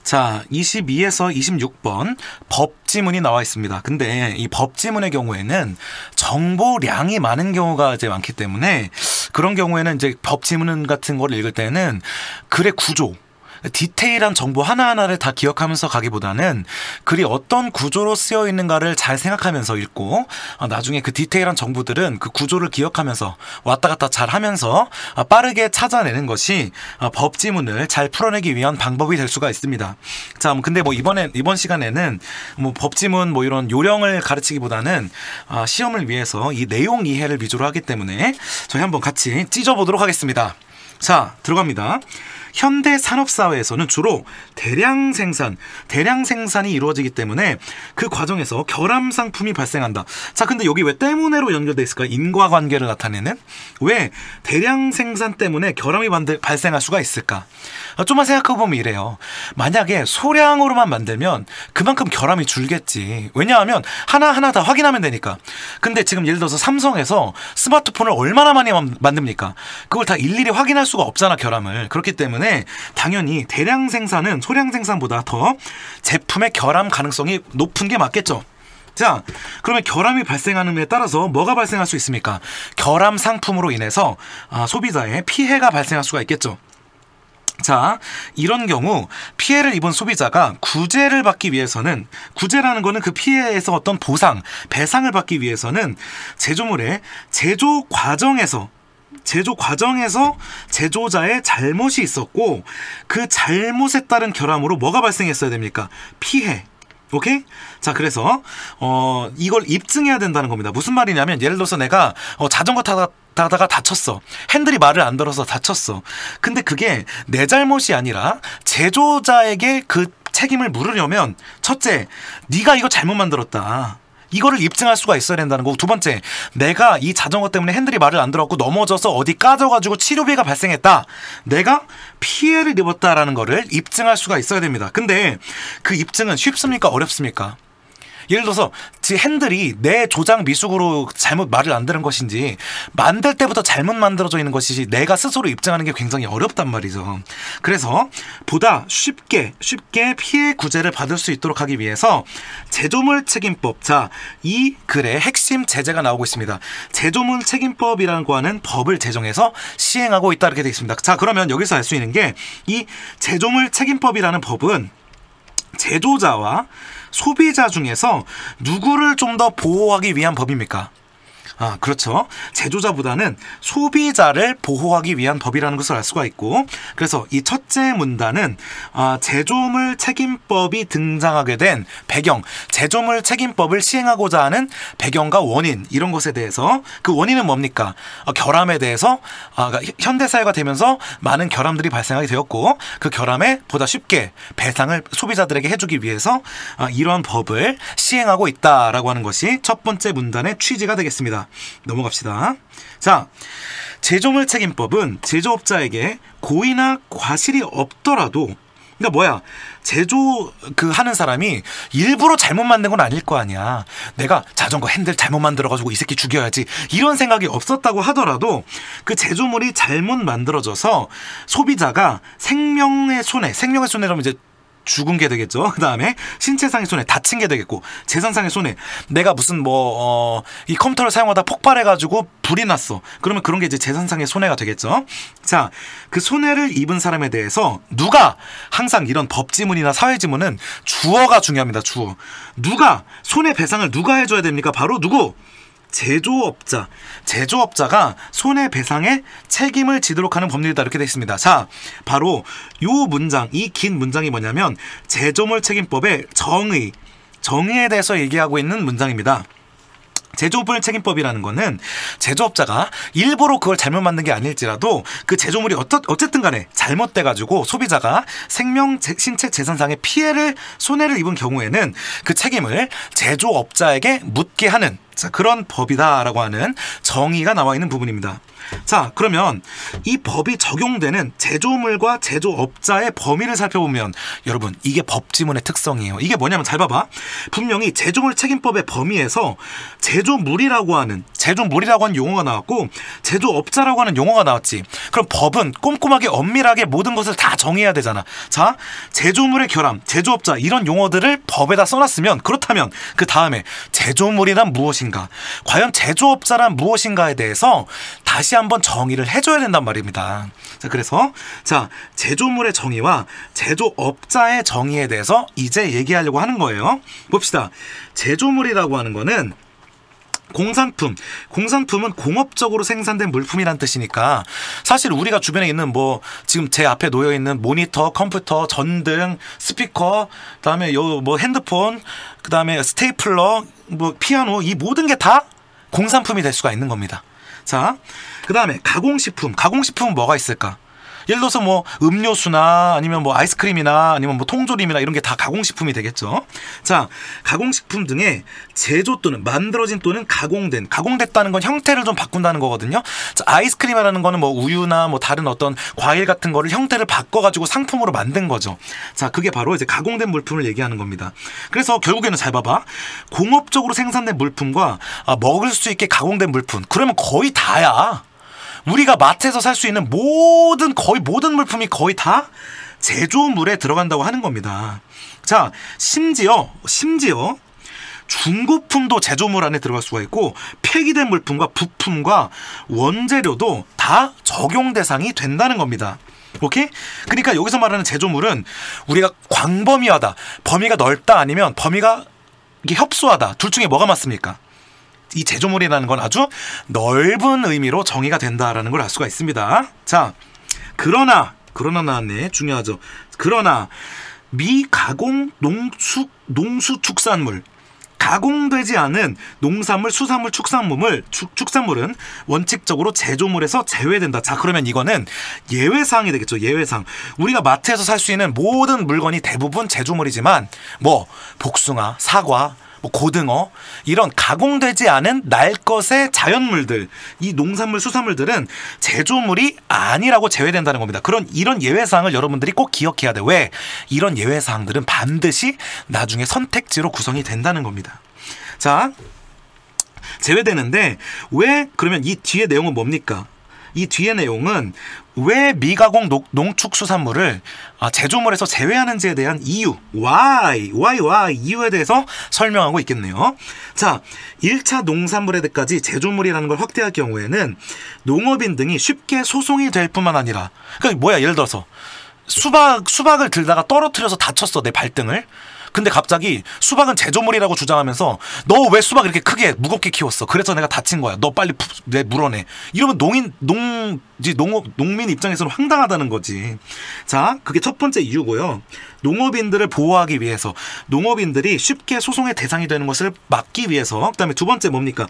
자, 22에서 26번 법지문이 나와 있습니다. 근데 이 법지문의 경우에는 정보량이 많은 경우가 이제 많기 때문에 그런 경우에는 이제 법지문 같은 걸 읽을 때는 글의 구조, 디테일한 정보 하나하나를 다 기억하면서 가기보다는 글이 어떤 구조로 쓰여 있는가를 잘 생각하면서 읽고 나중에 그 디테일한 정보들은 그 구조를 기억하면서 왔다 갔다 잘 하면서 빠르게 찾아내는 것이 법지문을 잘 풀어내기 위한 방법이 될 수가 있습니다. 자, 근데 뭐 이번 시간에는 뭐 법지문 뭐 이런 요령을 가르치기보다는 시험을 위해서 이 내용 이해를 위주로 하기 때문에 저희 한번 같이 찢어보도록 하겠습니다. 자, 들어갑니다. 현대 산업사회에서는 주로 대량 생산이 이루어지기 때문에 그 과정에서 결함 상품이 발생한다. 자, 근데 여기 왜 때문에로 연결돼 있을까? 인과관계를 나타내는? 왜 대량 생산 때문에 결함이 발생할 수가 있을까? 좀만 생각해보면 이래요. 만약에 소량으로만 만들면 그만큼 결함이 줄겠지. 왜냐하면 하나하나 다 확인하면 되니까. 근데 지금 예를 들어서 삼성에서 스마트폰을 얼마나 많이 만듭니까? 그걸 다 일일이 확인할 수가 없잖아, 결함을. 그렇기 때문에 당연히 대량 생산은 소량 생산보다 더 제품의 결함 가능성이 높은 게 맞겠죠. 자, 그러면 결함이 발생하는 데 따라서 뭐가 발생할 수 있습니까? 결함 상품으로 인해서 소비자의 피해가 발생할 수가 있겠죠. 자, 이런 경우 피해를 입은 소비자가 구제를 받기 위해서는, 구제라는 거는 그 피해에서 어떤 보상, 배상을 받기 위해서는 제조물의 제조 과정에서 제조자의 잘못이 있었고 그 잘못에 따른 결함으로 뭐가 발생했어야 됩니까? 피해. 오케이? 자, 그래서 이걸 입증해야 된다는 겁니다. 무슨 말이냐면 예를 들어서 내가 자전거 타다가 다쳤어. 핸들이 말을 안 들어서 다쳤어. 근데 그게 내 잘못이 아니라 제조자에게 그 책임을 물으려면 첫째, 네가 이거 잘못 만들었다. 이거를 입증할 수가 있어야 된다는 거고, 두 번째, 내가 이 자전거 때문에 핸들이 말을 안 들었고 넘어져서 어디 까져가지고 치료비가 발생했다. 내가 피해를 입었다라는 거를 입증할 수가 있어야 됩니다. 근데 그 입증은 쉽습니까? 어렵습니까? 예를 들어서 핸들이 내 조작 미숙으로 잘못 말을 안 들은 것인지 만들 때부터 잘못 만들어져 있는 것이지 내가 스스로 입증하는 게 굉장히 어렵단 말이죠. 그래서 보다 쉽게 피해 구제를 받을 수 있도록 하기 위해서 제조물 책임법, 자, 이 글의 핵심 제재가 나오고 있습니다. 제조물 책임법이라는 거는 법을 제정해서 시행하고 있다, 이렇게 되어 있습니다. 자, 그러면 여기서 알 수 있는 게 이 제조물 책임법이라는 법은 제조자와 소비자 중에서 누구를 좀 더 보호하기 위한 법입니까? 그렇죠. 제조자보다는 소비자를 보호하기 위한 법이라는 것을 알 수가 있고, 그래서 이 첫째 문단은 제조물 책임법이 등장하게 된 배경, 제조물 책임법을 시행하고자 하는 배경과 원인, 이런 것에 대해서, 그 원인은 뭡니까? 결함에 대해서 현대사회가 되면서 많은 결함들이 발생하게 되었고, 그 결함에 보다 쉽게 배상을 소비자들에게 해주기 위해서 이러한 법을 시행하고 있다라고 하는 것이 첫 번째 문단의 취지가 되겠습니다. 넘어갑시다. 자, 제조물 책임법은 제조업자에게 고의나 과실이 없더라도, 그러니까 뭐야, 하는 사람이 일부러 잘못 만든 건 아닐 거 아니야. 내가 자전거 핸들 잘못 만들어가지고 이 새끼 죽여야지, 이런 생각이 없었다고 하더라도 그 제조물이 잘못 만들어져서 소비자가 생명의 손해라면 이제 죽은 게 되겠죠. 그 다음에 신체상의 손해, 다친 게 되겠고, 재산상의 손해, 내가 무슨 이 컴퓨터를 사용하다 폭발해가지고 불이 났어. 그러면 그런 게 이제 재산상의 손해가 되겠죠. 자, 그 손해를 입은 사람에 대해서 항상 이런 법지문이나 사회지문은 주어가 중요합니다. 주어. 손해배상을 누가 해줘야 됩니까? 바로 누구? 제조업자가 손해배상에 책임을 지도록 하는 법률이다, 이렇게 되어 있습니다. 자, 바로 이 긴 문장이 뭐냐면 제조물 책임법의 정의에 대해서 얘기하고 있는 문장입니다. 제조물 책임법이라는 거는 제조업자가 일부러 그걸 잘못 만든 게 아닐지라도 그 제조물이 어쨌든 간에 잘못돼가지고 소비자가 생명, 신체, 재산상의 손해를 입은 경우에는 그 책임을 제조업자에게 묻게 하는, 그런 법이다라고 하는 정의가 나와 있는 부분입니다. 자, 그러면 이 법이 적용되는 제조물과 제조업자의 범위를 살펴보면 여러분 이게 법지문의 특성이에요. 이게 뭐냐면 잘 봐봐. 분명히 제조물 책임법의 범위에서 제조물이라고 하는 용어가 나왔고 제조업자라고 하는 용어가 나왔지. 그럼 법은 꼼꼼하게 엄밀하게 모든 것을 다 정해야 되잖아. 자, 제조물의 결함, 제조업자 이런 용어들을 법에다 써놨으면 그렇다면 그 다음에 제조물이란 무엇인가, 과연 제조업자란 무엇인가에 대해서 다시 한번 정의를 해줘야 된단 말입니다. 자, 그래서 자, 제조물의 정의와 제조업자의 정의에 대해서 이제 얘기하려고 하는 거예요. 봅시다. 제조물이라고 하는 거는 공산품은 공업적으로 생산된 물품이란 뜻이니까 사실 우리가 주변에 있는 뭐 지금 제 앞에 놓여 있는 모니터, 컴퓨터, 전등, 스피커, 그다음에 요 뭐 핸드폰, 그다음에 스테이플러, 뭐 피아노, 이 모든 게 다 공산품이 될 수가 있는 겁니다. 자, 그다음에 가공식품은 뭐가 있을까? 예를 들어서 뭐 음료수나 아니면 뭐 아이스크림이나 아니면 뭐 통조림이나 이런 게 다 가공식품이 되겠죠. 자, 가공식품 등의 제조 또는 만들어진 또는 가공됐다는 건 형태를 좀 바꾼다는 거거든요. 자, 아이스크림이라는 거는 뭐 우유나 뭐 다른 어떤 과일 같은 거를 형태를 바꿔가지고 상품으로 만든 거죠. 자, 그게 바로 이제 가공된 물품을 얘기하는 겁니다. 그래서 결국에는 잘 봐봐. 공업적으로 생산된 물품과 먹을 수 있게 가공된 물품, 그러면 거의 다야. 우리가 마트에서 살 수 있는 거의 모든 물품이 거의 다 제조물에 들어간다고 하는 겁니다. 자, 심지어 중고품도 제조물 안에 들어갈 수가 있고 폐기된 물품과 부품과 원재료도 다 적용 대상이 된다는 겁니다. 오케이? 그러니까 여기서 말하는 제조물은 우리가 광범위하다, 범위가 넓다, 아니면 범위가 이게 협소하다, 둘 중에 뭐가 맞습니까? 이 제조물이라는 건 아주 넓은 의미로 정의가 된다라는 걸 알 수가 있습니다. 자, 그러나 나왔네. 중요하죠. 그러나 미가공 농수축산물, 가공되지 않은 농산물, 수산물, 축산물은 원칙적으로 제조물에서 제외된다. 자, 그러면 이거는 예외사항이 되겠죠. 예외사항. 우리가 마트에서 살 수 있는 모든 물건이 대부분 제조물이지만 뭐 복숭아, 사과, 뭐 고등어, 이런 가공되지 않은 날 것의 자연물들, 이 농산물, 수산물들은 제조물이 아니라고 제외된다는 겁니다. 이런 예외사항을 여러분들이 꼭 기억해야 돼. 왜? 이런 예외사항들은 반드시 나중에 선택지로 구성이 된다는 겁니다. 자, 제외되는데 왜 그러면 이 뒤에 내용은 뭡니까? 이 뒤의 내용은 왜 미가공 농축수산물을 제조물에서 제외하는지에 대한 이유, why 이유에 대해서 설명하고 있겠네요. 자, 1차 농산물에 대까지 제조물이라는 걸 확대할 경우에는 농업인 등이 쉽게 소송이 될 뿐만 아니라, 그러니까 뭐야, 예를 들어서 수박을 들다가 떨어뜨려서 다쳤어, 내 발등을. 근데 갑자기 수박은 제조물이라고 주장하면서 너 왜 수박 이렇게 크게 무겁게 키웠어? 그래서 내가 다친 거야. 너 빨리 내 물어내. 이러면 농민 입장에서는 황당하다는 거지. 자, 그게 첫 번째 이유고요. 농업인들을 보호하기 위해서, 농업인들이 쉽게 소송의 대상이 되는 것을 막기 위해서. 그다음에 두 번째 뭡니까?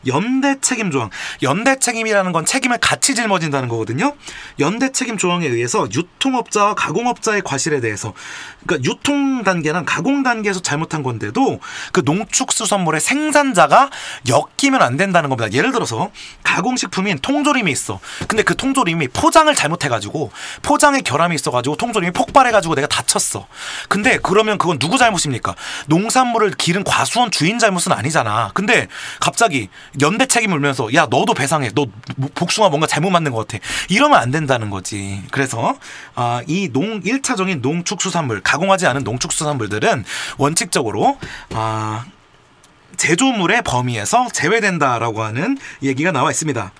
연대 책임 조항. 연대 책임이라는 건 책임을 같이 짊어진다는 거거든요. 연대 책임 조항에 의해서 유통업자와 가공업자의 과실에 대해서, 그러니까 유통 단계랑 가공 단계에서 잘못한 건데도 그 농축수산물의 생산자가 엮이면 안 된다는 겁니다. 예를 들어서 가공식품인 통조림이 있어. 근데 그 통조림이 포장을 잘못해가지고, 포장에 결함이 있어가지고 통조림이 폭발해가지고 내가 다쳤어. 근데 그러면 그건 누구 잘못입니까? 농산물을 기른 과수원 주인 잘못은 아니잖아. 근데 갑자기 연대 책임을 물면서 야, 너도 배상해. 너 복숭아 뭔가 잘못 만든 것 같아. 이러면 안 된다는 거지. 그래서 이 1차적인 농축수산물, 가공하지 않은 농축수산물들은 원칙적으로 제조물의 범위에서 제외된다라고 하는 얘기가 나와 있습니다.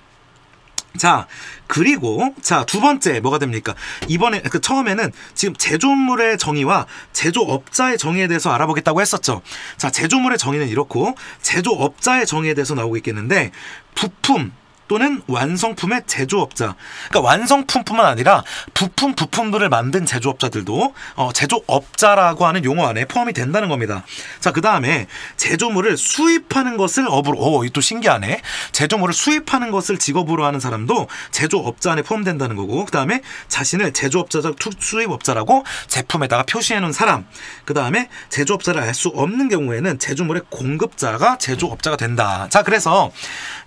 자, 그리고 두 번째 뭐가 됩니까? 이번에 처음에는 지금 제조물의 정의와 제조업자의 정의에 대해서 알아보겠다고 했었죠. 자, 제조물의 정의는 이렇고 제조업자의 정의에 대해서 나오고 있겠는데, 부품 또는 완성품의 제조업자, 그러니까 완성품뿐만 아니라 부품들을 만든 제조업자들도 제조업자라고 하는 용어 안에 포함이 된다는 겁니다. 자, 그 다음에 제조물을 수입하는 것을 업으로, 또 신기하네. 제조물을 수입하는 것을 직업으로 하는 사람도 제조업자 안에 포함된다는 거고, 그 다음에 자신을 제조업자적 수입업자라고 제품에다가 표시해 놓은 사람, 그 다음에 제조업자를 알 수 없는 경우에는 제조물의 공급자가 제조업자가 된다. 자, 그래서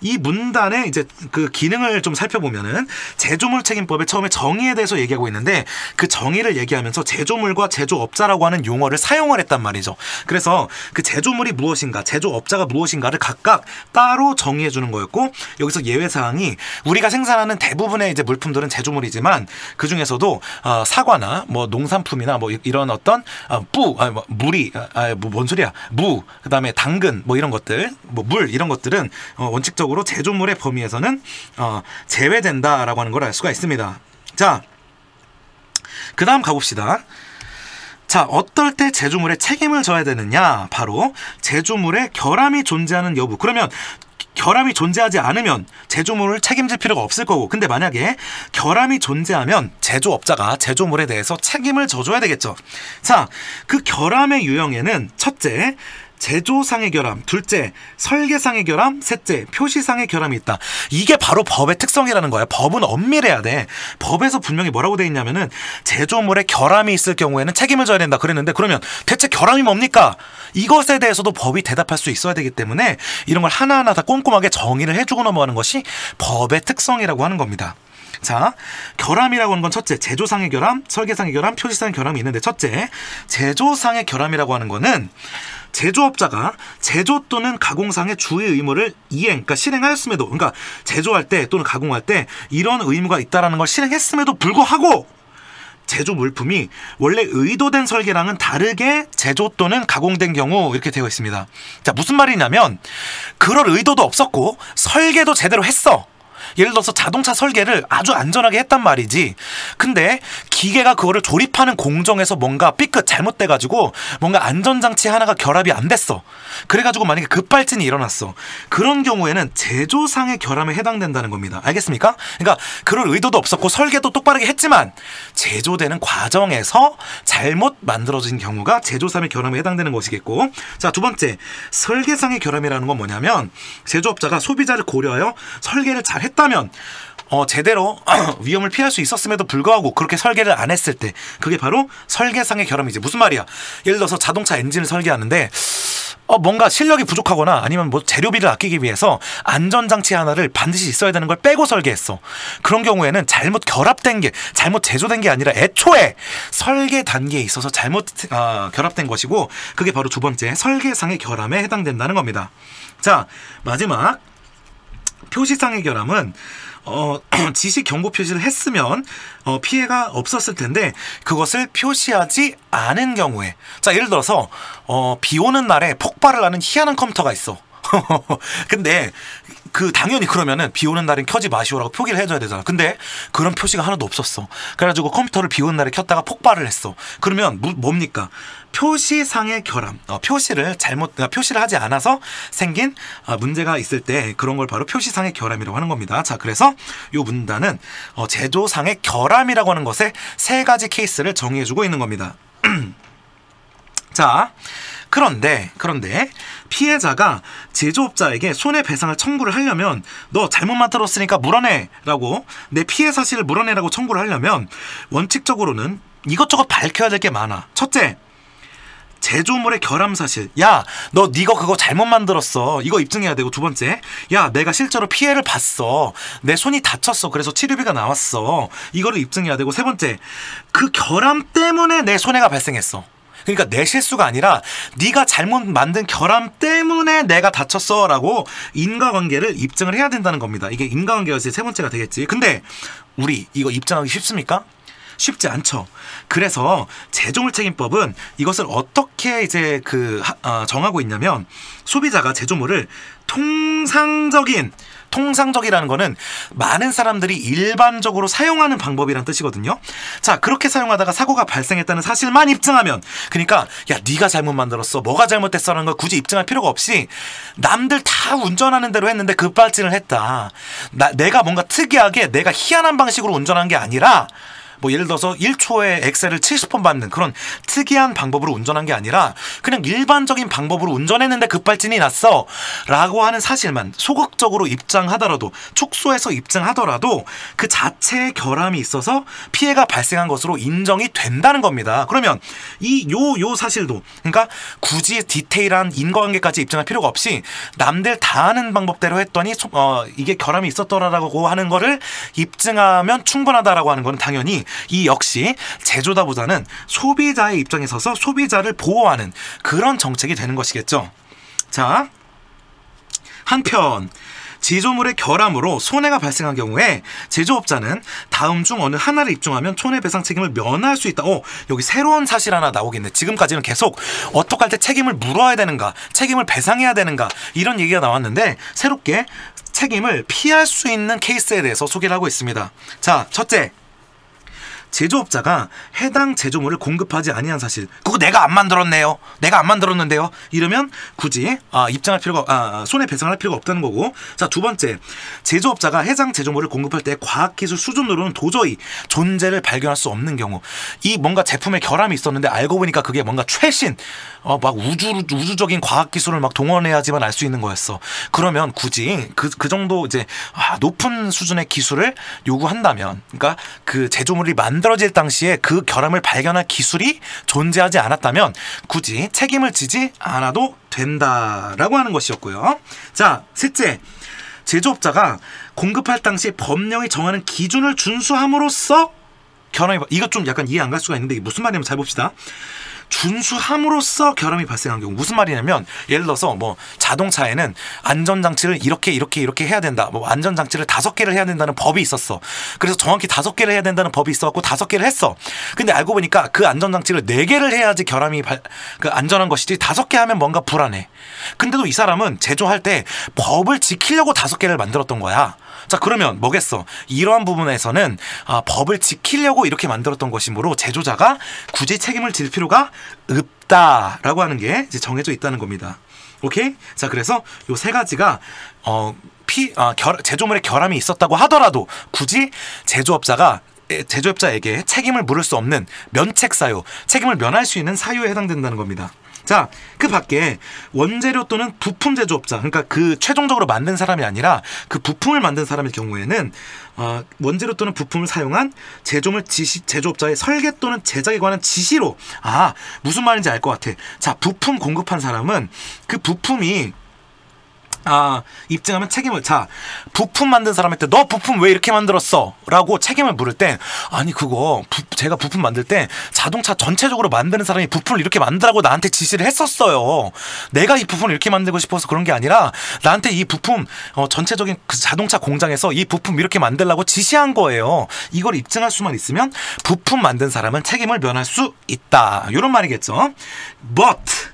이 문단에 이제 그 기능을 좀 살펴보면은 제조물 책임법의 처음에 정의에 대해서 얘기하고 있는데 그 정의를 얘기하면서 제조물과 제조업자라고 하는 용어를 사용을 했단 말이죠. 그래서 그 제조물이 무엇인가, 제조업자가 무엇인가를 각각 따로 정의해 주는 거였고, 여기서 예외 사항이 우리가 생산하는 대부분의 이제 물품들은 제조물이지만 그 중에서도 사과나 뭐 농산품이나 뭐 이런 어떤 물이 뭔 소리야, 그다음에 당근 뭐 이런 것들, 뭐 물 이런 것들은 원칙적으로 제조물의 범위에서는 제외된다라고 하는 걸 알 수가 있습니다. 자, 그 다음 가봅시다. 자, 어떨 때 제조물에 책임을 져야 되느냐? 바로 제조물에 결함이 존재하는 여부. 그러면 결함이 존재하지 않으면 제조물을 책임질 필요가 없을 거고, 근데 만약에 결함이 존재하면 제조업자가 제조물에 대해서 책임을 져줘야 되겠죠. 자, 그 결함의 유형에는 첫째, 제조상의 결함, 둘째, 설계상의 결함, 셋째, 표시상의 결함이 있다. 이게 바로 법의 특성이라는 거야. 법은 엄밀해야 돼. 법에서 분명히 뭐라고 돼 있냐면은 제조물에 결함이 있을 경우에는 책임을 져야 된다 그랬는데, 그러면 대체 결함이 뭡니까? 이것에 대해서도 법이 대답할 수 있어야 되기 때문에 이런 걸 하나하나 다 꼼꼼하게 정의를 해주고 넘어가는 것이 법의 특성이라고 하는 겁니다. 자, 결함이라고 하는 건 첫째, 제조상의 결함, 설계상의 결함, 표시상의 결함이 있는데, 첫째, 제조상의 결함이라고 하는 거는 제조업자가 제조 또는 가공상의 주의 의무를 그러니까 실행하였음에도, 그러니까 제조할 때 또는 가공할 때 이런 의무가 있다라는 걸 실행했음에도 불구하고 제조 물품이 원래 의도된 설계랑은 다르게 제조 또는 가공된 경우, 이렇게 되어 있습니다. 자, 무슨 말이냐면 그럴 의도도 없었고 설계도 제대로 했어. 예를 들어서 자동차 설계를 아주 안전하게 했단 말이지. 근데 기계가 그거를 조립하는 공정에서 뭔가 삐끗 잘못돼가지고 뭔가 안전장치 하나가 결합이 안 됐어. 그래가지고 만약에 급발진이 일어났어. 그런 경우에는 제조상의 결함에 해당된다는 겁니다. 알겠습니까? 그러니까 그럴 의도도 없었고 설계도 똑바르게 했지만 제조되는 과정에서 잘못 만들어진 경우가 제조상의 결함에 해당되는 것이겠고, 자, 두 번째, 설계상의 결함이라는 건 뭐냐면 제조업자가 소비자를 고려하여 설계를 잘 했다면 제대로 위험을 피할 수 있었음에도 불구하고 그렇게 설계를 안 했을 때, 그게 바로 설계상의 결함이지. 무슨 말이야? 예를 들어서 자동차 엔진을 설계하는데 뭔가 실력이 부족하거나 아니면 뭐 재료비를 아끼기 위해서 안전장치 하나를 반드시 있어야 되는 걸 빼고 설계했어. 그런 경우에는 잘못 결합된 게, 잘못 제조된 게 아니라 애초에 설계 단계에 있어서 잘못 결합된 것이고, 그게 바로 두 번째, 설계상의 결함에 해당된다는 겁니다. 자, 마지막 표시상의 결함은 지시 경고 표시를 했으면 피해가 없었을 텐데 그것을 표시하지 않은 경우에, 자, 예를 들어서 비 오는 날에 폭발을 하는 희한한 컴퓨터가 있어. 근데 당연히 그러면은 비 오는 날엔 켜지 마시오라고 표기를 해줘야 되잖아. 근데 그런 표시가 하나도 없었어. 그래가지고 컴퓨터를 비 오는 날에 켰다가 폭발을 했어. 그러면 뭡니까? 표시상의 결함. 표시를 하지 않아서 생긴 문제가 있을 때 그런 걸 바로 표시상의 결함이라고 하는 겁니다. 자, 그래서 이 문단은 제조상의 결함이라고 하는 것에 세 가지 케이스를 정의해주고 있는 겁니다. 자, 그런데 피해자가 제조업자에게 손해배상을 청구를 하려면, 너 잘못 만들었으니까 물어내라고, 내 피해 사실을 물어내라고 청구를 하려면 원칙적으로는 이것저것 밝혀야 될 게 많아. 첫째, 제조물의 결함 사실. 야, 너 니가 그거 잘못 만들었어. 이거 입증해야 되고, 두 번째, 야, 내가 실제로 피해를 봤어. 내 손이 다쳤어. 그래서 치료비가 나왔어. 이거를 입증해야 되고, 세 번째, 그 결함 때문에 내 손해가 발생했어. 그러니까 내 실수가 아니라 네가 잘못 만든 결함 때문에 내가 다쳤어 라고 인과관계를 입증을 해야 된다는 겁니다. 이게 인과관계가 세 번째가 되겠지. 근데 우리 이거 입증하기 쉽습니까? 쉽지 않죠. 그래서 제조물 책임법은 이것을 어떻게 이제 정하고 있냐면, 소비자가 제조물을 통상적이라는 거는 많은 사람들이 일반적으로 사용하는 방법이란 뜻이거든요. 자, 그렇게 사용하다가 사고가 발생했다는 사실만 입증하면, 그러니까 야, 네가 잘못 만들었어, 뭐가 잘못됐어라는 걸 굳이 입증할 필요가 없이 남들 다 운전하는 대로 했는데 급발진을 했다, 내가 뭔가 특이하게 내가 희한한 방식으로 운전한 게 아니라 뭐 예를 들어서 1초에 엑셀을 70번 밟는 그런 특이한 방법으로 운전한 게 아니라 그냥 일반적인 방법으로 운전했는데 급발진이 났어 라고 하는 사실만 소극적으로 입장하더라도, 축소해서 입증하더라도 그 자체의 결함이 있어서 피해가 발생한 것으로 인정이 된다는 겁니다. 그러면 요 사실도, 그러니까 굳이 디테일한 인과관계까지 입증할 필요가 없이 남들 다 하는 방법대로 했더니 이게 결함이 있었더라라고 하는 거를 입증하면 충분하다라고 하는 거는 당연히 이 역시 제조자보다는 소비자의 입장에 서서 소비자를 보호하는 그런 정책이 되는 것이겠죠. 자, 한편 제조물의 결함으로 손해가 발생한 경우에 제조업자는 다음 중 어느 하나를 입증하면 손해배상 책임을 면할 수 있다. 여기 새로운 사실 하나 나오겠네. 지금까지는 계속 어떻게 할 때 책임을 물어야 되는가, 책임을 배상해야 되는가 이런 얘기가 나왔는데 새롭게 책임을 피할 수 있는 케이스에 대해서 소개를 하고 있습니다. 자, 첫째, 제조업자가 해당 제조물을 공급하지 아니한 사실. 그거 내가 안 만들었네요. 내가 안 만들었는데요. 이러면 굳이 입증할 필요가 손해배상할 필요가 없다는 거고. 자, 두 번째, 제조업자가 해당 제조물을 공급할 때 과학기술 수준으로는 도저히 존재를 발견할 수 없는 경우, 이 뭔가 제품에 결함이 있었는데 알고 보니까 그게 뭔가 최신 막 우주적인 과학기술을 막 동원해야지만 알 수 있는 거였어. 그러면 굳이 그 정도 이제 높은 수준의 기술을 요구한다면, 그러니까 그 제조물이 만들어질 당시에 그 결함을 발견할 기술이 존재하지 않았다면 굳이 책임을 지지 않아도 된다라고 하는 것이었고요. 자, 셋째, 제조업자가 공급할 당시 법령이 정하는 기준을 준수함으로써 결함이, 이것 좀 약간 이해 안 갈 수가 있는데 이게 무슨 말이냐면 잘 봅시다. 준수함으로써 결함이 발생한 경우, 무슨 말이냐면 예를 들어서 뭐 자동차에는 안전장치를 이렇게 해야 된다, 뭐 안전장치를 5개를 해야 된다는 법이 있었어. 그래서 정확히 5개를 해야 된다는 법이 있어갖고 5개를 했어. 근데 알고 보니까 그 안전장치를 4개를 해야지 결함이 안전한 것이지 5개 하면 뭔가 불안해. 근데도 이 사람은 제조할 때 법을 지키려고 5개를 만들었던 거야. 자, 그러면 뭐겠어? 이러한 부분에서는 법을 지키려고 이렇게 만들었던 것이므로 제조자가 굳이 책임을 질 필요가 없다라고 하는 게 이제 정해져 있다는 겁니다. 오케이? 자, 그래서 요 세 가지가 제조물에 결함이 있었다고 하더라도 굳이 제조업자에게 책임을 물을 수 없는 면책 사유, 책임을 면할 수 있는 사유에 해당된다는 겁니다. 자, 그 밖에 원재료 또는 부품 제조업자, 그러니까 그 최종적으로 만든 사람이 아니라 그 부품을 만든 사람의 경우에는 원재료 또는 부품을 사용한 제조업자의 설계 또는 제작에 관한 지시로, 무슨 말인지 알 것 같아. 자, 부품 공급한 사람은 그 부품이 입증하면 책임을, 부품 만든 사람한테 너 부품 왜 이렇게 만들었어? 라고 책임을 물을 때, 아니 그거 제가 부품 만들 때 자동차 전체적으로 만드는 사람이 부품을 이렇게 만들라고 나한테 지시를 했었어요. 내가 이 부품을 이렇게 만들고 싶어서 그런 게 아니라 나한테 이 부품 전체적인 그 자동차 공장에서 이 부품 이렇게 만들라고 지시한 거예요. 이걸 입증할 수만 있으면 부품 만든 사람은 책임을 면할 수 있다, 이런 말이겠죠. But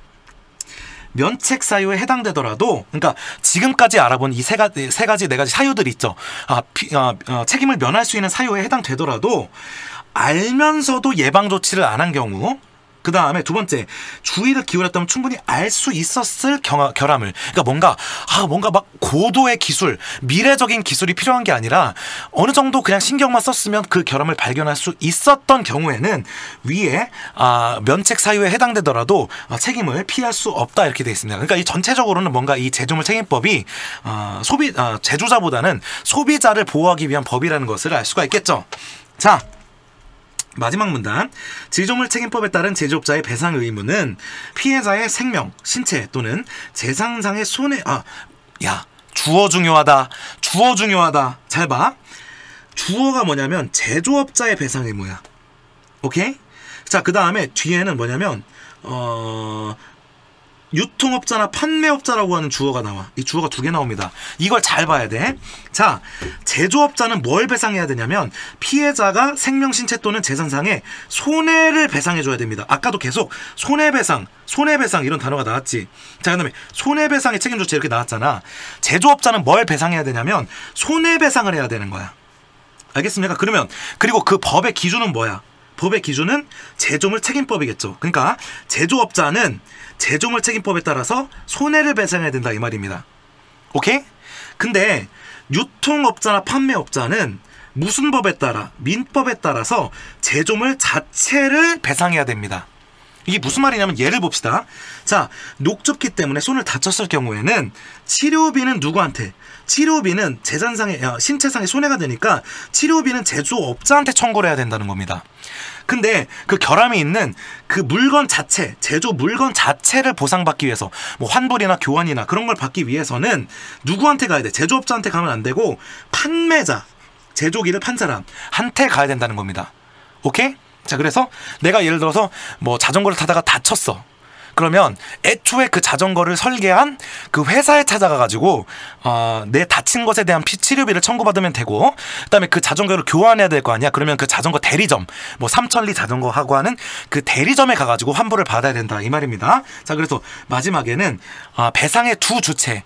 면책 사유에 해당되더라도, 그러니까 지금까지 알아본 이 세 가지 네 가지 사유들이 있죠. 책임을 면할 수 있는 사유에 해당되더라도 알면서도 예방 조치를 안 한 경우, 그 다음에 두 번째, 주의를 기울였다면 충분히 알 수 있었을 결함을, 그러니까 뭔가 막 고도의 기술, 미래적인 기술이 필요한 게 아니라 어느 정도 그냥 신경만 썼으면 그 결함을 발견할 수 있었던 경우에는 위에 면책 사유에 해당되더라도 책임을 피할 수 없다, 이렇게 되어 있습니다. 그러니까 이 전체적으로는 뭔가 이 제조물 책임법이 제조자보다는 소비자를 보호하기 위한 법이라는 것을 알 수가 있겠죠. 자, 마지막 문단. 제조물 책임법에 따른 제조업자의 배상 의무는 피해자의 생명, 신체 또는 재산상의 손해. 주어 중요하다. 잘 봐. 주어가 뭐냐면 제조업자의 배상 의무야. 오케이? 자, 그 다음에 뒤에는 뭐냐면 유통업자나 판매업자라고 하는 주어가 나와. 이 주어가 2개 나옵니다. 이걸 잘 봐야 돼. 자, 제조업자는 뭘 배상해야 되냐면 피해자가 생명, 신체 또는 재산상의 손해를 배상해줘야 됩니다. 아까도 계속 손해배상 이런 단어가 나왔지. 자, 그 다음에 손해배상의 책임 조치 이렇게 나왔잖아. 제조업자는 뭘 배상해야 되냐면 손해배상을 해야 되는 거야. 알겠습니까? 그리고 그 법의 기준은 뭐야? 법의 기준은 제조물 책임법이겠죠. 그러니까 제조업자는 제조물 책임법에 따라서 손해를 배상해야 된다, 이 말입니다. 오케이? 근데 유통업자나 판매업자는 무슨 법에 따라? 민법에 따라서 제조물 자체를 배상해야 됩니다. 이게 무슨 말이냐면 예를 봅시다. 자, 녹즙기 때문에 손을 다쳤을 경우에는 치료비는 누구한테? 치료비는 재산상의 신체상의 손해가 되니까 치료비는 제조업자한테 청구를 해야 된다는 겁니다. 근데 그 결함이 있는 그 물건 자체, 제조 물건 자체를 보상받기 위해서 뭐 환불이나 교환이나 그런 걸 받기 위해서는 누구한테 가야 돼? 제조업자한테 가면 안 되고 판매자, 제조기를 판 사람한테 가야 된다는 겁니다. 오케이? 자, 그래서 내가 예를 들어서 뭐 자전거를 타다가 다쳤어. 그러면 애초에 그 자전거를 설계한 그 회사에 찾아가가지고 내 다친 것에 대한 치료비를 청구받으면 되고, 그다음에 그 자전거를 교환해야 될 거 아니야. 그러면 그 자전거 대리점, 뭐 삼천리 자전거 하고 하는 그 대리점에 가가지고 환불을 받아야 된다 이 말입니다. 자, 그래서 마지막에는 배상의 두 주체,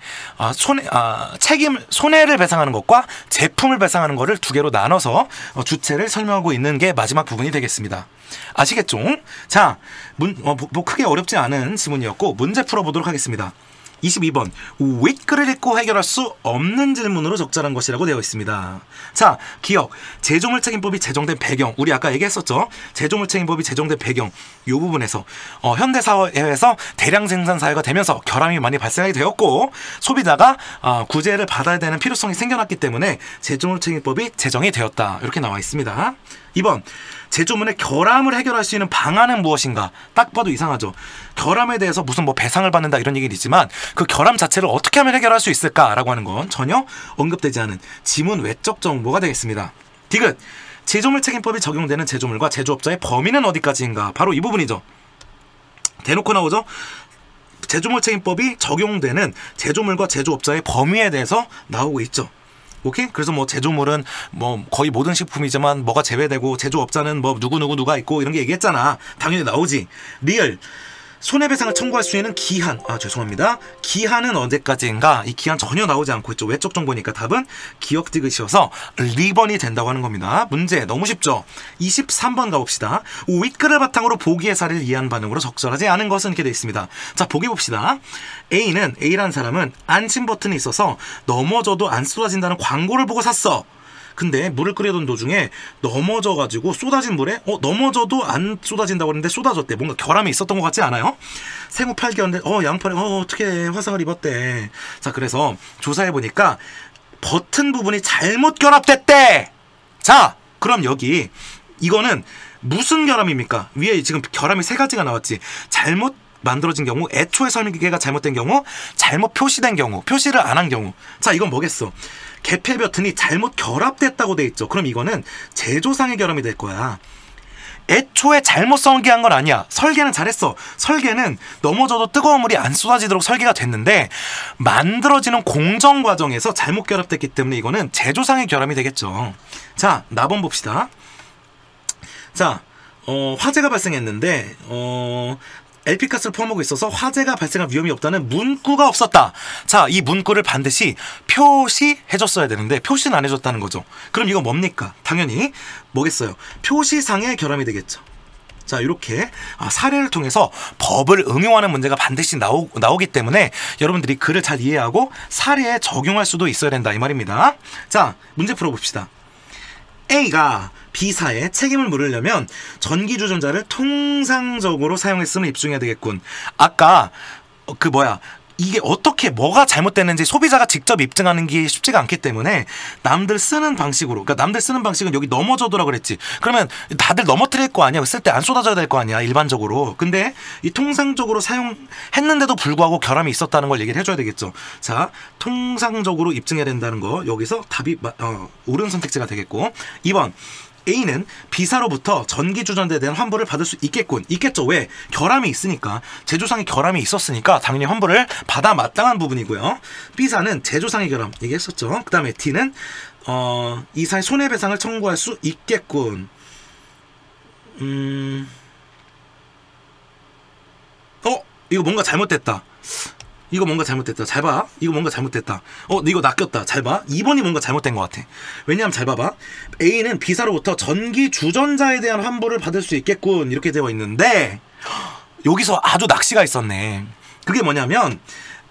손해를 배상하는 것과 제품을 배상하는 것을 두 개로 나눠서 주체를 설명하고 있는 게 마지막 부분이 되겠습니다. 아시겠죠? 자, 뭐 크게 어렵지 않은 지문이었고 문제 풀어보도록 하겠습니다. 22번 윗글을 읽고 해결할 수 없는 질문으로 적절한 것이라고 되어 있습니다. 자, 기억, 제조물 책임법이 제정된 배경, 우리 아까 얘기했었죠. 제조물 책임법이 제정된 배경, 이 부분에서 현대사회에서 대량 생산 사회가 되면서 결함이 많이 발생하게 되었고 소비자가 구제를 받아야 되는 필요성이 생겨났기 때문에 제조물 책임법이 제정이 되었다, 이렇게 나와 있습니다. 2번 제조물의 결함을 해결할 수 있는 방안은 무엇인가? 딱 봐도 이상하죠. 결함에 대해서 무슨 뭐 배상을 받는다 이런 얘기는 있지만 그 결함 자체를 어떻게 하면 해결할 수 있을까라고 하는 건 전혀 언급되지 않은 지문 외적 정보가 되겠습니다. 디귿, 제조물 책임법이 적용되는 제조물과 제조업자의 범위는 어디까지인가? 바로 이 부분이죠. 대놓고 나오죠. 제조물 책임법이 적용되는 제조물과 제조업자의 범위에 대해서 나오고 있죠. 오케이? 그래서 뭐 제조물은 뭐 거의 모든 식품이지만 뭐가 제외되고 제조업자는 뭐 누가 있고 이런 게 얘기했잖아. 당연히 나오지. 리얼, 손해배상을 청구할 수 있는 기한, 죄송합니다. 기한은 언제까지인가? 이 기한 전혀 나오지 않고 있죠. 외적 정보니까 답은 기억 디귿이어서 리번이 된다고 하는 겁니다. 문제 너무 쉽죠? 23번 가봅시다. 윗글을 바탕으로 보기의 사례를 이해한 반응으로 적절하지 않은 것은 이렇게 되어 있습니다. 자, 보기 봅시다. A라는 사람은 안심 버튼이 있어서 넘어져도 안 쏟아진다는 광고를 보고 샀어. 근데 물을 끓이던 도중에 넘어져가지고 쏟아진 물에 넘어져도 안 쏟아진다고 했는데 쏟아졌대. 뭔가 결함이 있었던 것 같지 않아요? 생후 8개월인데 양팔에 어떻게 화상을 입었대. 자, 그래서 조사해보니까 버튼 부분이 잘못 결합됐대. 자, 그럼 여기 이거는 무슨 결함입니까? 위에 지금 결함이 3가지가 나왔지. 잘못 만들어진 경우, 애초에 설계가 잘못된 경우, 잘못 표시된 경우, 표시를 안 한 경우. 자, 이건 뭐겠어? 개폐 버튼이 잘못 결합됐다고 돼 있죠. 그럼 이거는 제조상의 결함이 될 거야. 애초에 잘못 설계한 건 아니야. 설계는 잘했어. 설계는 넘어져도 뜨거운 물이 안 쏟아지도록 설계가 됐는데 만들어지는 공정 과정에서 잘못 결합됐기 때문에 이거는 제조상의 결함이 되겠죠. 자, 나번 봅시다. 자, 화재가 발생했는데 LP가스를 포함하고 있어서 화재가 발생할 위험이 없다는 문구가 없었다. 자, 이 문구를 반드시 표시해줬어야 되는데 표시는 안 해줬다는 거죠. 그럼 이거 뭡니까? 당연히 뭐겠어요? 표시상의 결함이 되겠죠. 자, 이렇게 사례를 통해서 법을 응용하는 문제가 반드시 나오기 때문에 여러분들이 글을 잘 이해하고 사례에 적용할 수도 있어야 된다 이 말입니다. 자, 문제 풀어봅시다. A가 B사에 책임을 물으려면 전기주전자를 통상적으로 사용했음을 입증해야 되겠군. 아까 이게 어떻게 뭐가 잘못됐는지 소비자가 직접 입증하는 게 쉽지가 않기 때문에 남들 쓰는 방식으로, 그러니까 남들 쓰는 방식은 여기 넘어져도라 그랬지. 그러면 다들 넘어뜨릴 거 아니야. 쓸 때 안 쏟아져야 될 거 아니야, 일반적으로. 근데 이 통상적으로 사용했는데도 불구하고 결함이 있었다는 걸 얘기를 해줘야 되겠죠. 자, 통상적으로 입증해야 된다는 거, 여기서 답이 옳은 선택지가 되겠고, 2번 A는 B사로부터 전기주전자에 대한 환불을 받을 수 있겠죠. 왜? 결함이 있으니까. 제조상의 결함이 있었으니까 당연히 환불을 받아 마땅한 부분이고요. B사는 제조상의 결함 얘기했었죠. 그 다음에 D는 이사의 손해배상을 청구할 수 있겠군. 이거 뭔가 잘못됐다. 이거 뭔가 잘못됐다. 잘 봐. 이거 뭔가 잘못됐다. 이거 낚였다. 잘 봐. 2번이 뭔가 잘못된 것 같아. 왜냐하면 잘 봐봐. A는 B사로부터 전기 주전자에 대한 환불을 받을 수 있겠군. 이렇게 되어 있는데 여기서 아주 낚시가 있었네. 그게 뭐냐면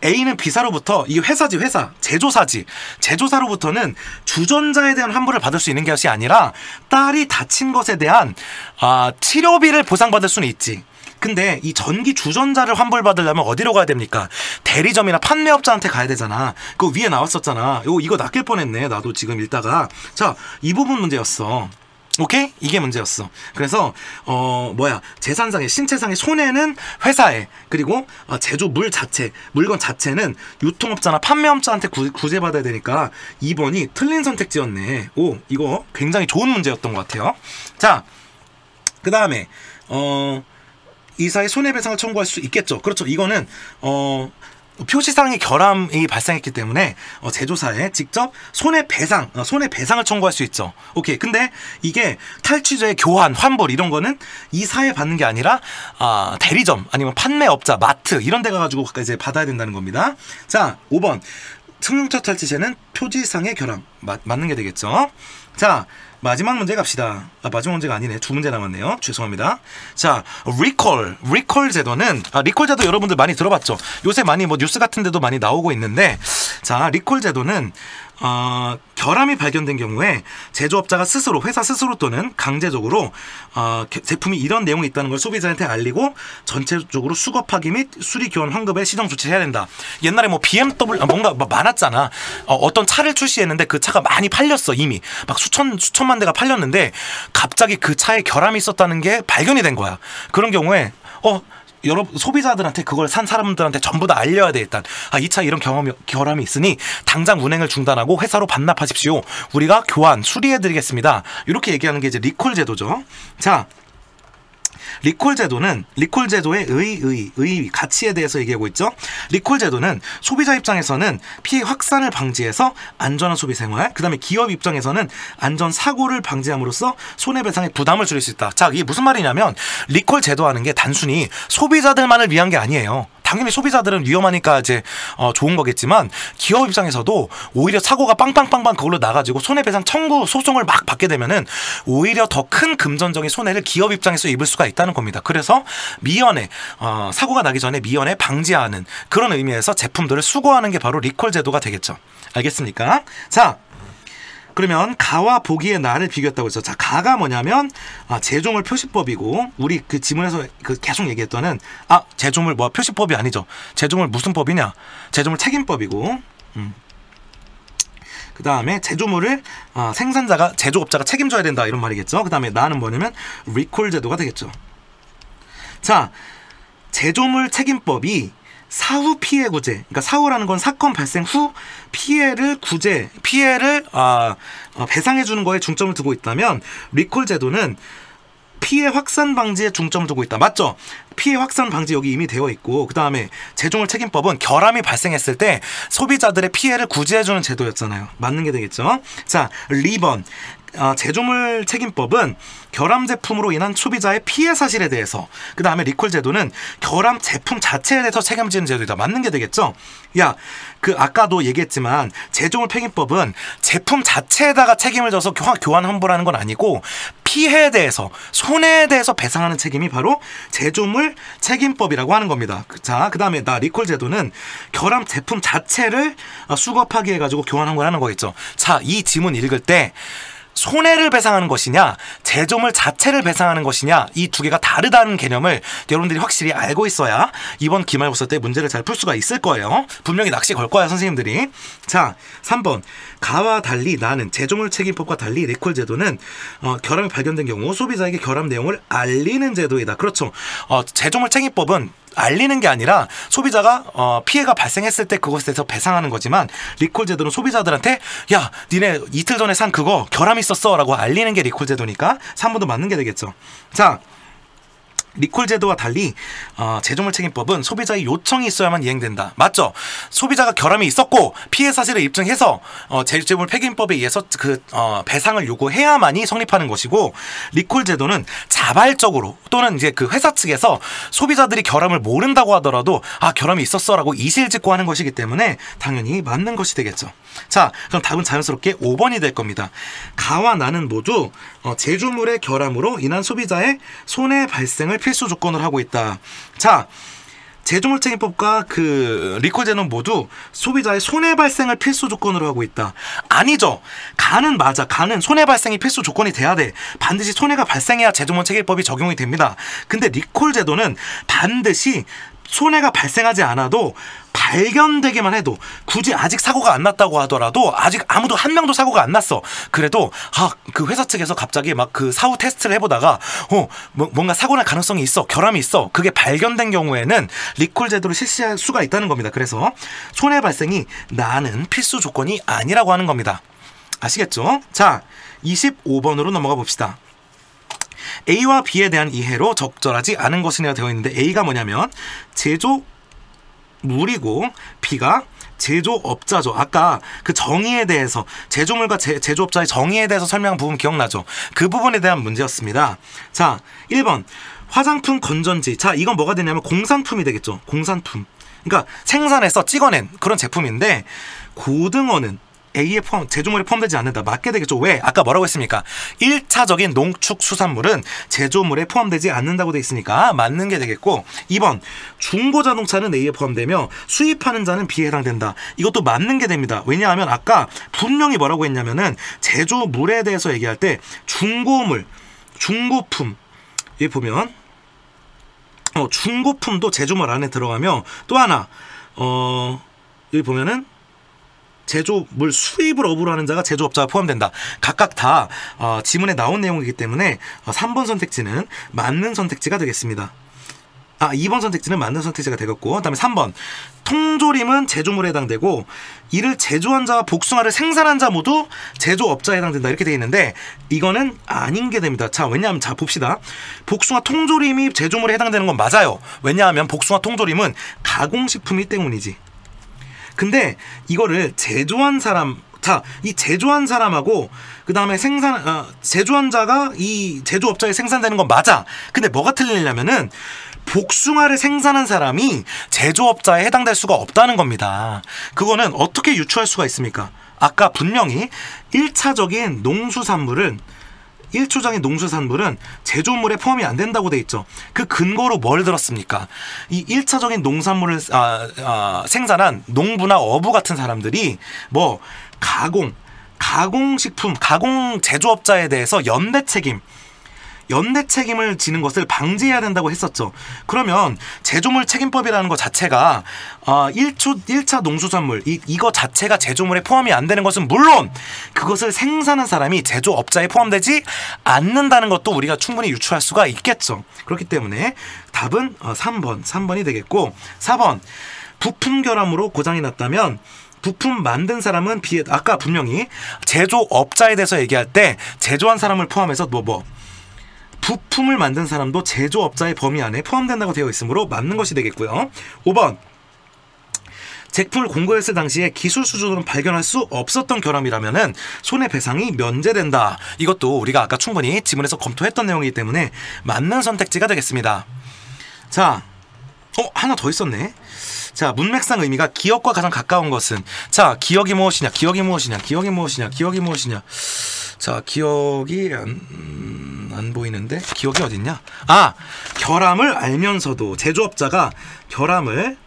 A는 B사로부터, 이 회사지, 회사, 제조사지, 제조사로부터는 주전자에 대한 환불을 받을 수 있는 것이 아니라 딸이 다친 것에 대한 치료비를 보상받을 수는 있지. 근데 이 전기 주전자를 환불받으려면 어디로 가야 됩니까? 대리점이나 판매업자한테 가야 되잖아. 그 위에 나왔었잖아. 이거 낚일 뻔했네. 나도 지금 읽다가. 자, 이 부분 문제였어. 오케이? 이게 문제였어. 그래서 재산상의, 신체상의 손해는 회사에, 그리고 제조물 자체, 물건 자체는 유통업자나 판매업자한테 구제받아야 되니까 2번이 틀린 선택지였네. 오, 이거 굉장히 좋은 문제였던 것 같아요. 자, 그 다음에 이사의 손해배상을 청구할 수 있겠죠. 그렇죠. 이거는 표시상의 결함이 발생했기 때문에 제조사에 직접 손해배상을 청구할 수 있죠. 오케이. 근데 이게 탈취제의 교환, 환불 이런 거는 이사에 받는 게 아니라 대리점 아니면 판매업자, 마트 이런 데 가가지고 이제 받아야 된다는 겁니다. 자, 5번 승용차 탈취제는 표지상의 결함 맞는 게 되겠죠. 자, 마지막 문제 갑시다. 마지막 문제가 아니네. 두 문제 남았네요. 죄송합니다. 자, 리콜 제도는 리콜 제도 여러분들 많이 들어봤죠? 요새 많이 뉴스 같은 데도 많이 나오고 있는데, 자, 리콜 제도는 결함이 발견된 경우에 제조업자가 스스로, 회사 스스로 또는 강제적으로 제품이 이런 내용이 있다는 걸 소비자한테 알리고 전체적으로 수거하기 및 수리 교환 환급에 시정 조치를 해야 된다. 옛날에 BMW 뭔가 많았잖아. 어떤 차를 출시했는데 그 차가 많이 팔렸어. 이미 막 수천만 대가 팔렸는데 갑자기 그 차에 결함이 있었다는 게 발견이 된 거야. 그런 경우에 여러분 소비자들한테, 그걸 산 사람들한테 전부 다 알려야 돼. 일단 이 차 이런 결함이 있으니 당장 운행을 중단하고 회사로 반납하십시오. 우리가 교환 수리해드리겠습니다. 이렇게 얘기하는 게 이제 리콜 제도죠. 자, 리콜 제도는 리콜 제도의 가치에 대해서 얘기하고 있죠. 리콜 제도는 소비자 입장에서는 피해 확산을 방지해서 안전한 소비 생활, 그 다음에 기업 입장에서는 안전 사고를 방지함으로써 손해배상의 부담을 줄일 수 있다. 자, 이게 무슨 말이냐면 리콜 제도하는 게 단순히 소비자들만을 위한 게 아니에요. 당연히 소비자들은 위험하니까 이제 좋은 거겠지만 기업 입장에서도 오히려 사고가 빵빵빵빵 그걸로 나가지고 손해배상 청구 소송을 막 받게 되면은 오히려 더 큰 금전적인 손해를 기업 입장에서 입을 수가 있다는 겁니다. 그래서 미연에 사고가 나기 전에 미연에 방지하는 그런 의미에서 제품들을 수거하는 게 바로 리콜 제도가 되겠죠. 알겠습니까? 자, 그러면 가와 보기의 나를 비교했다고 했죠. 자, 가가 뭐냐면 제조물 표시법이고, 우리 그 지문에서 계속 얘기했던 제조물 표시법이 아니죠. 제조물 무슨 법이냐? 제조물 책임법이고, 그 다음에 제조물을 생산자가, 제조업자가 책임져야 된다 이런 말이겠죠. 그 다음에 나는 뭐냐면 리콜 제도가 되겠죠. 자, 제조물 책임법이 사후 피해 구제, 그러니까 사후라는 건 사건 발생 후 피해를 배상해 주는 거에 중점을 두고 있다면, 리콜 제도는 피해 확산 방지에 중점을 두고 있다. 맞죠? 피해 확산 방지 여기 이미 되어 있고, 그 다음에 제조물 책임법은 결함이 발생했을 때 소비자들의 피해를 구제해주는 제도였잖아요. 맞는 게 되겠죠? 자, 리번 제조물 책임법은 결함 제품으로 인한 소비자의 피해 사실에 대해서, 그 다음에 리콜 제도는 결함 제품 자체에 대해서 책임지는 제도이다. 맞는 게 되겠죠? 야, 아까도 얘기했지만 제조물 책임법은 제품 자체에다가 책임을 져서 교환 환불하는 건 아니고 피해에 대해서, 손해에 대해서 배상하는 책임이 바로 제조물 책임법이라고 하는 겁니다. 자, 그 다음에 리콜 제도는 결함 제품 자체를 수거 파기해가지고 교환 환불하는 거겠죠. 자, 이 지문 읽을 때 손해를 배상하는 것이냐, 제조물 자체를 배상하는 것이냐, 이 두 개가 다르다는 개념을 여러분들이 확실히 알고 있어야 이번 기말고사 때 문제를 잘 풀 수가 있을 거예요. 분명히 낚시 걸 거야, 선생님들이. 자, 3번 가와 달리 나는 제조물 책임법과 달리 리콜 제도는 결함이 발견된 경우 소비자에게 결함 내용을 알리는 제도이다. 그렇죠. 제조물 책임법은 알리는 게 아니라 소비자가 피해가 발생했을 때 그것에 대해서 배상하는 거지만, 리콜 제도는 소비자들한테 야, 니네 이틀 전에 산 그거 결함 있었어 라고 알리는 게 리콜 제도니까 3번도 맞는 게 되겠죠. 자, 리콜 제도와 달리 제조물 책임법은 소비자의 요청이 있어야만 이행된다. 맞죠? 소비자가 결함이 있었고 피해 사실을 입증해서 제조물 책임법에 의해서 배상을 요구해야만이 성립하는 것이고, 리콜 제도는 자발적으로 또는 이제 그 회사 측에서 소비자들이 결함을 모른다고 하더라도 결함이 있었어라고 이실직고 하는 것이기 때문에 당연히 맞는 것이 되겠죠. 자, 그럼 답은 자연스럽게 5번이 될 겁니다. 가와 나는 모두 제조물의 결함으로 인한 소비자의 손해 발생을 필수 조건으로 하고 있다. 자, 제조물 책임법과 그 리콜 제도는 모두 소비자의 손해 발생을 필수 조건으로 하고 있다. 아니죠. 간은 맞아. 간은 손해 발생이 필수 조건이 돼야 돼. 반드시 손해가 발생해야 제조물 책임법이 적용이 됩니다. 근데 리콜 제도는 반드시 손해가 발생하지 않아도 발견되기만 해도, 굳이 아직 사고가 안 났다고 하더라도, 아직 아무도 한 명도 사고가 안 났어. 그래도 그 회사 측에서 갑자기 막 그 사후 테스트를 해보다가 뭔가 사고 날 가능성이 있어, 결함이 있어. 그게 발견된 경우에는 리콜 제도를 실시할 수가 있다는 겁니다. 그래서 손해 발생이 나는 필수 조건이 아니라고 하는 겁니다. 아시겠죠? 자, 25번으로 넘어가 봅시다. A와 B에 대한 이해로 적절하지 않은 것이냐 되어 있는데, A가 뭐냐면 제조물이고 B가 제조업자죠. 아까 그 정의에 대해서, 제조물과 제조업자의 정의에 대해서 설명한 부분 기억나죠? 그 부분에 대한 문제였습니다. 자, 1번 화장품 건전지. 자, 이건 뭐가 되냐면 공산품이 되겠죠. 공산품. 그러니까 생산해서 찍어낸 그런 제품인데, 고등어는 A에 제조물에 포함되지 않는다. 맞게 되겠죠. 왜? 아까 뭐라고 했습니까? 1차적인 농축수산물은 제조물에 포함되지 않는다고 돼 있으니까 맞는 게 되겠고, 2번 중고자동차는 A에 포함되며 수입하는 자는 B에 해당된다. 이것도 맞는 게 됩니다. 왜냐하면 아까 분명히 뭐라고 했냐면은 제조물에 대해서 얘기할 때 중고물, 중고품, 여기 보면 중고품도 제조물 안에 들어가며, 또 하나 여기 보면은 제조물 수입을 업으로 하는 자가 제조업자가 포함된다. 각각 다 지문에 나온 내용이기 때문에 3번 선택지는 맞는 선택지가 되겠습니다. 2번 선택지는 맞는 선택지가 되겠고, 그 다음에 3번 통조림은 제조물에 해당되고 이를 제조한 자와 복숭아를 생산한 자 모두 제조업자에 해당된다. 이렇게 되어 있는데 이거는 아닌 게 됩니다. 자, 왜냐하면 자 봅시다. 복숭아 통조림이 제조물에 해당되는 건 맞아요. 왜냐하면 복숭아 통조림은 가공식품이기 때문이지. 근데 이거를 제조한 사람, 자, 이 제조한 사람하고 그 다음에 제조한 자가 이 제조업자에 생산되는 건 맞아. 근데 뭐가 틀리냐면은 복숭아를 생산한 사람이 제조업자에 해당될 수가 없다는 겁니다. 그거는 어떻게 유추할 수가 있습니까? 아까 분명히 1차적인 농수산물은 제조물에 포함이 안 된다고 돼 있죠. 그 근거로 뭘 들었습니까? 이 1차적인 농산물을 생산한 농부나 어부 같은 사람들이 뭐 가공식품, 가공 제조업자에 대해서 연대 책임을 지는 것을 방지해야 된다고 했었죠. 그러면 제조물 책임법이라는 것 자체가 1차 농수산물 이거 자체가 제조물에 포함이 안 되는 것은 물론 그것을 생산한 사람이 제조업자에 포함되지 않는다는 것도 우리가 충분히 유추할 수가 있겠죠. 그렇기 때문에 답은 3번이 되겠고, 4번 부품 결함으로 고장이 났다면 부품 만든 사람은 아까 분명히 제조업자에 대해서 얘기할 때 제조한 사람을 포함해서 부품을 만든 사람도 제조업자의 범위 안에 포함된다고 되어 있으므로 맞는 것이 되겠고요. 5번 제품을 공급했을 당시에 기술 수준으로는 발견할 수 없었던 결함이라면은 손해배상이 면제된다. 이것도 우리가 아까 충분히 지문에서 검토했던 내용이기 때문에 맞는 선택지가 되겠습니다. 자, 하나 더 있었네. 자, 문맥상 의미가 기억과 가장 가까운 것은, 자, 기억이 무엇이냐. 자, 기억이 안 보이는데 기억이 어딨냐? 결함을 알면서도, 제조업자가 결함을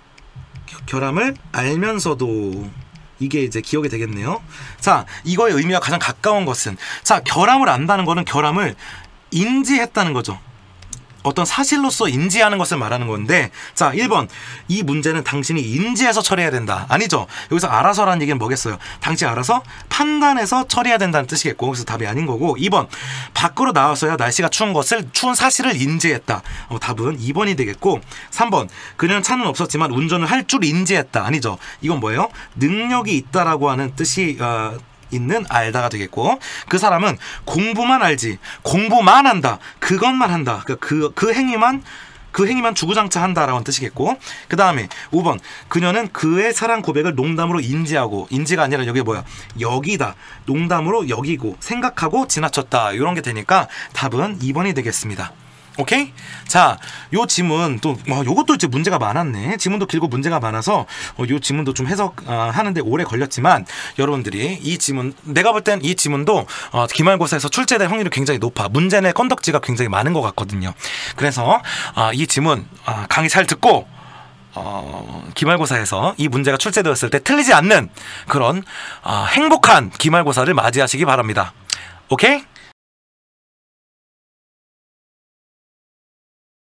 알면서도, 이게 이제 기억이 되겠네요. 자, 이거의 의미와 가장 가까운 것은, 자, 결함을 안다는 거는 결함을 인지했다는 거죠. 어떤 사실로서 인지하는 것을 말하는 건데, 자, 1번 이 문제는 당신이 인지해서 처리해야 된다. 아니죠. 여기서 알아서라는 얘기는 뭐겠어요? 당신이 알아서 판단해서 처리해야 된다는 뜻이겠고, 그래서 답이 아닌 거고, 2번 밖으로 나와서야 날씨가 추운 사실을 인지했다. 답은 2번이 되겠고, 3번 그녀는 차는 없었지만 운전을 할 줄 인지했다. 아니죠. 이건 뭐예요? 능력이 있다라고 하는 뜻이 있는 알다가 되겠고, 그 사람은 공부만 알지, 공부만 한다, 그것만 한다, 그 행위만 주구장창 한다라는 뜻이겠고, 그 다음에 5번 그녀는 그의 사랑 고백을 농담으로 인지하고, 인지가 아니라 여기 뭐야, 여기다, 농담으로 여기고 생각하고 지나쳤다, 이런 게 되니까 답은 2번이 되겠습니다. 오케이? 자, 요 지문 또 요것도 이제 문제가 많았네. 지문도 길고 문제가 많아서 요 지문도 좀 해석하는데 오래 걸렸지만, 여러분들이 이 지문, 내가 볼 땐 이 지문도 기말고사에서 출제될 확률이 굉장히 높아. 문제 내 건덕지가 굉장히 많은 것 같거든요. 그래서 이 지문 강의 잘 듣고 기말고사에서 이 문제가 출제되었을 때 틀리지 않는 그런 행복한 기말고사를 맞이하시기 바랍니다. 오케이?